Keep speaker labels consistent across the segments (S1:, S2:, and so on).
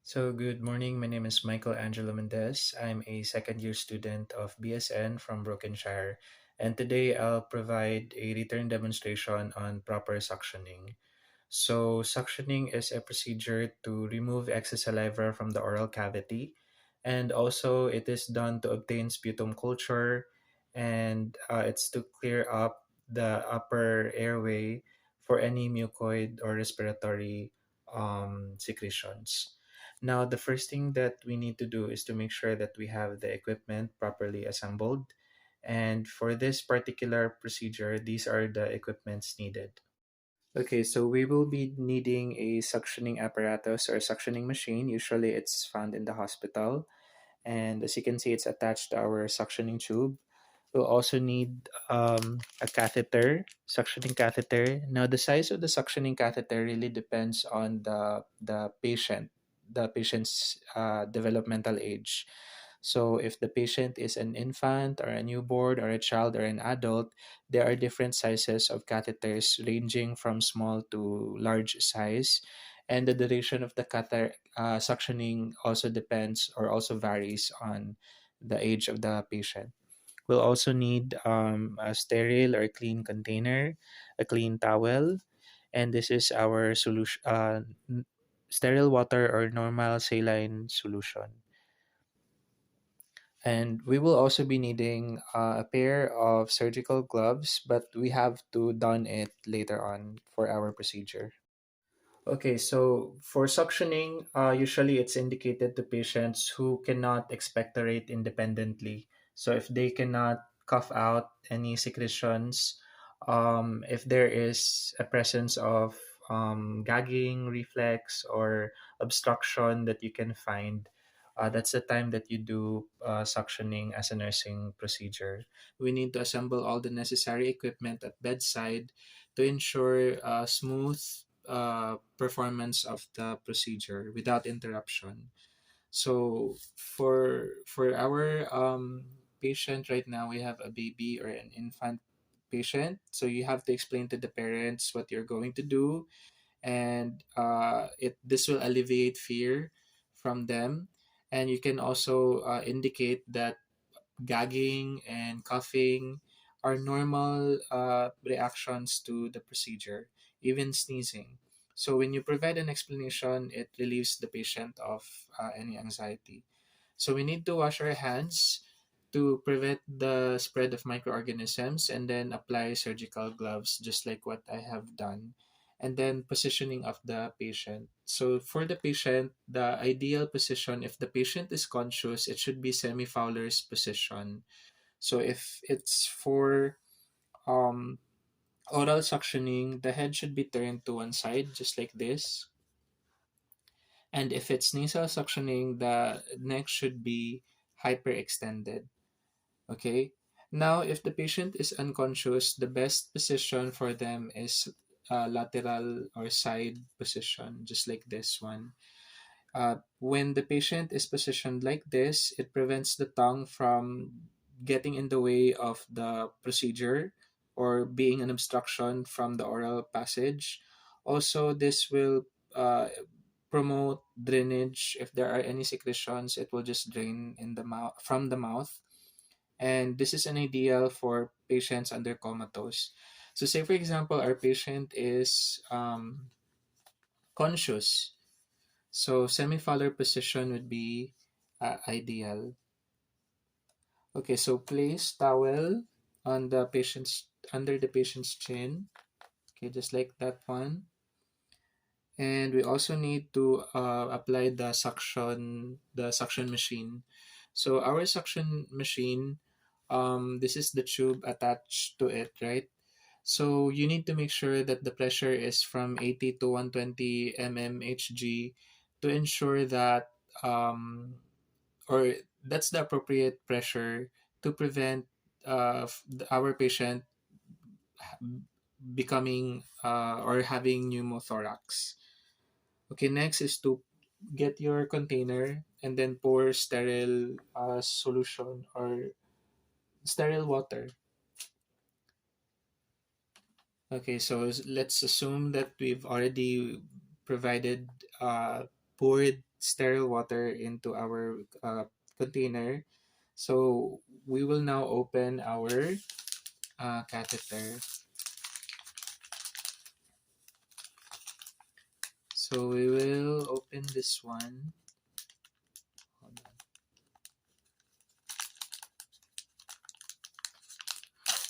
S1: So, good morning. My name is Michael Angelo Mendez. I'm a second year student of BSN from Brokenshire, and today I'll provide a written demonstration on proper suctioning. So, suctioning is a procedure to remove excess saliva from the oral cavity, and also it is done to obtain sputum culture, and it's to clear up the upper airway for any mucoid or respiratory secretions. Now, the first thing that we need to do is to make sure that we have the equipment properly assembled. And for this particular procedure, these are the equipments needed. Okay, so we will be needing a suctioning apparatus or suctioning machine. Usually it's found in the hospital. And as you can see, it's attached to our suctioning tube. We'll also need a catheter, suctioning catheter. Now, the size of the suctioning catheter really depends on the patient's developmental age. So, if the patient is an infant or a newborn or a child or an adult, there are different sizes of catheters ranging from small to large size. And the duration of the catheter suctioning also depends or also varies on the age of the patient. We'll also need a sterile or clean container, a clean towel, and this is our solution, sterile water or normal saline solution. And we will also be needing a pair of surgical gloves, but we have to don it later on for our procedure. Okay, so for suctioning, usually it's indicated to patients who cannot expectorate independently. So if they cannot cough out any secretions, if there is a presence of gagging reflex or obstruction that you can find, that's the time that you do suctioning as a nursing procedure. We need to assemble all the necessary equipment at bedside to ensure smooth performance of the procedure without interruption. So for our patient right now, we have a baby or an infant patient. So you have to explain to the parents what you're going to do, and it this will alleviate fear from them. And you can also indicate that gagging and coughing are normal reactions to the procedure, even sneezing. So, when you provide an explanation, it relieves the patient of any anxiety. So, we need to wash our hands to prevent the spread of microorganisms and then apply surgical gloves, just like what I have done. And then positioning of the patient. So, for the patient, the ideal position, if the patient is conscious, it should be semi Fowler's position. So if it's for um, oral suctioning, the head should be turned to one side, just like this. And if it's nasal suctioning, the neck should be hyperextended. Okay. Now, if the patient is unconscious, the best position for them is lateral or side position, just like this one. When the patient is positioned like this, it prevents the tongue from getting in the way of the procedure or being an obstruction from the oral passage. Also, this will promote drainage. If there are any secretions, it will just drain in the mouth from the mouth. And this is an ideal for patients under comatose. So, say for example, our patient is conscious, so semi-Fowler position would be ideal. Okay, so place towel on the patient's under the patient's chin. Okay, just like that one. And we also need to apply the suction machine. So our suction machine, this is the tube attached to it, right? So you need to make sure that the pressure is from 80 to 120 mmHg to ensure that or that's the appropriate pressure to prevent our patient becoming or having pneumothorax. Okay, next is to get your container and then pour sterile solution or sterile water. Okay, so let's assume that we've already provided poured sterile water into our container. So we will now open our catheter. So we will open this one. Hold on.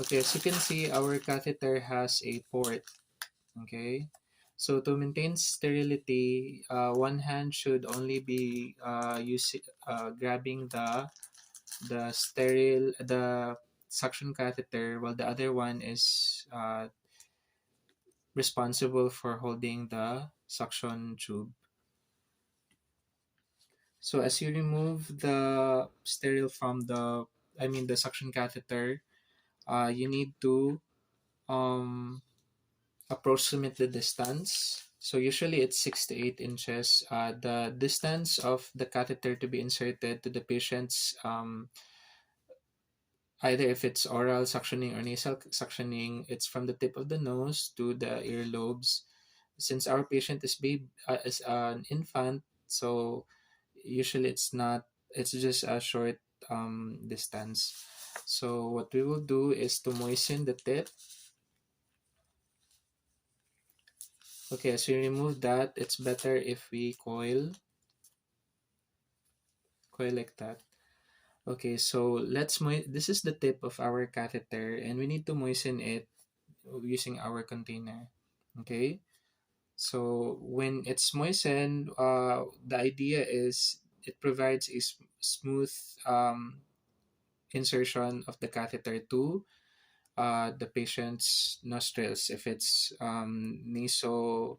S1: Okay, as you can see, our catheter has a port. Okay, so to maintain sterility, one hand should only be grabbing the suction catheter, while the other one is responsible for holding the suction tube. So as you remove the sterile from the suction catheter, you need to um, approximate the distance. So usually it's 6 to 8 inches. The distance of the catheter to be inserted to the patient's either if it's oral suctioning or nasal suctioning, it's from the tip of the nose to the earlobes. Since our patient is an infant, so usually it's just a short distance. So what we will do is to moisten the tip. Okay, as we remove that, it's better if we coil like that. Okay, so this is the tip of our catheter, and we need to moisten it using our container. Okay, so when it's moistened, the idea is it provides a smooth insertion of the catheter to the patient's nostrils if it's nasal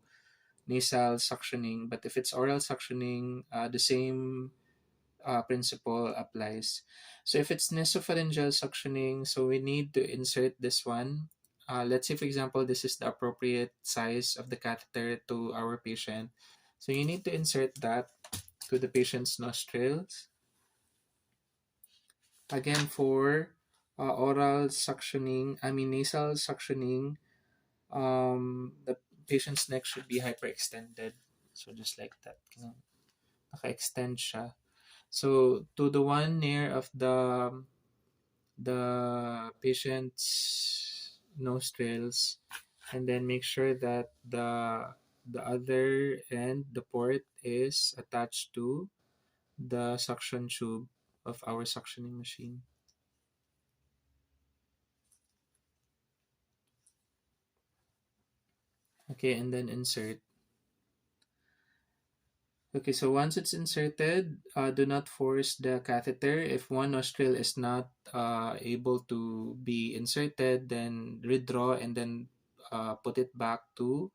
S1: suctioning. But if it's oral suctioning, the same principle applies. So if it's nasopharyngeal suctioning, so we need to insert this one. Let's say, for example, this is the appropriate size of the catheter to our patient. So you need to insert that to the patient's nostrils. Again, for oral suctioning, nasal suctioning, the patient's neck should be hyperextended. So just like that. Naka-extend siya. So to the one near of the patient's nostrils, and then make sure that the other end, the port, is attached to the suction tube of our suctioning machine. Okay, and then insert. Okay, so once it's inserted, do not force the catheter. If one nostril is not able to be inserted, then redraw and then put it back to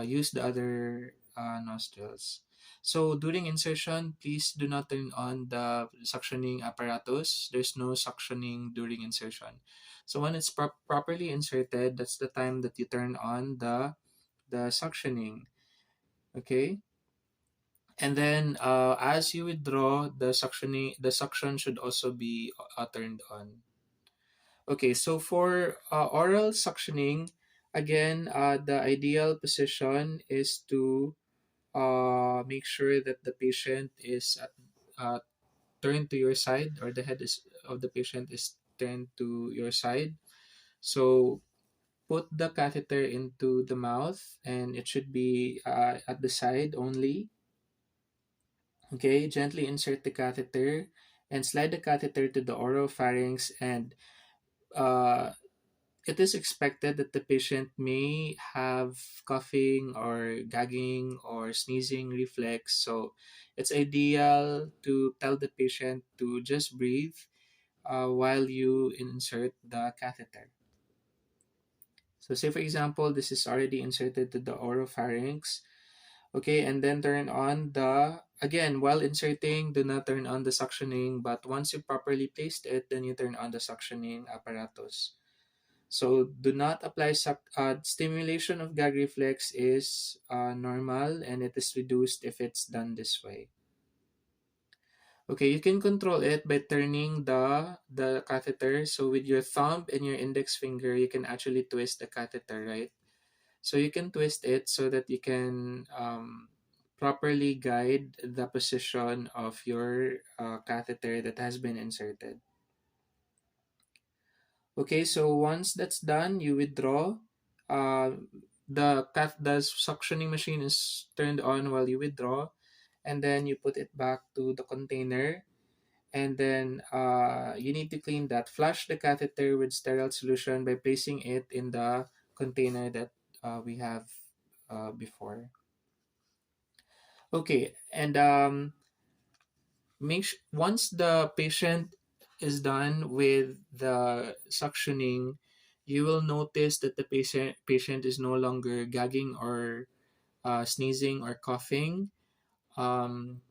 S1: use the other nostrils. So during insertion, please do not turn on the suctioning apparatus. There's no suctioning during insertion. So when it's properly inserted, that's the time that you turn on the suctioning. Okay. And then as you withdraw, the suction should also be turned on. Okay, so for oral suctioning, again, the ideal position is to make sure that the patient is turned to your side, or the head of the patient is turned to your side. So put the catheter into the mouth, and it should be at the side only. Okay, gently insert the catheter and slide the catheter to the oropharynx, and uh, it is expected that the patient may have coughing or gagging or sneezing reflex. So it's ideal to tell the patient to just breathe while you insert the catheter. So say for example, this is already inserted to the oropharynx. Okay, and then turn on again, while inserting, do not turn on the suctioning, but once you properly placed it, then you turn on the suctioning apparatus. So do not apply stimulation of gag reflex is normal, and it is reduced if it's done this way. Okay, you can control it by turning the catheter. So with your thumb and your index finger, you can actually twist the catheter, right? So you can twist it so that you can properly guide the position of your catheter that has been inserted. Okay, so once that's done, you withdraw. Uh, the suctioning machine is turned on while you withdraw, and then you put it back to the container, and then you need to clean that. Flush the catheter with sterile solution by placing it in the container that we have before. Okay, and once the patient is done with the suctioning, you will notice that the patient is no longer gagging or sneezing or coughing.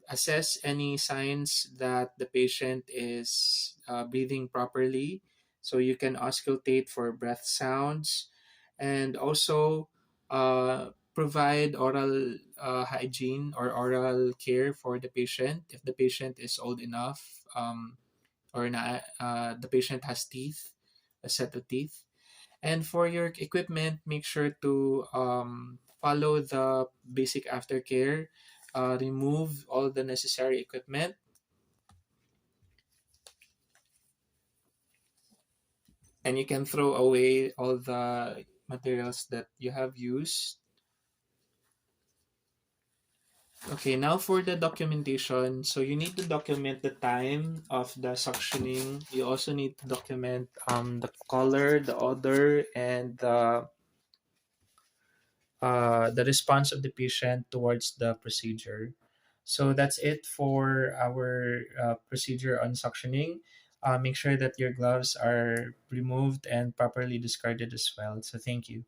S1: Assess any signs that the patient is breathing properly, so you can auscultate for breath sounds, and also provide oral hygiene or oral care for the patient if the patient is old enough, the patient has teeth, a set of teeth. And for your equipment, make sure to follow the basic aftercare. Remove all the necessary equipment, and you can throw away all the materials that you have used. Okay, now for the documentation. So you need to document the time of the suctioning. You also need to document the color, the odor, and the response of the patient towards the procedure. So that's it for our procedure on suctioning. Make sure that your gloves are removed and properly discarded as well. So thank you.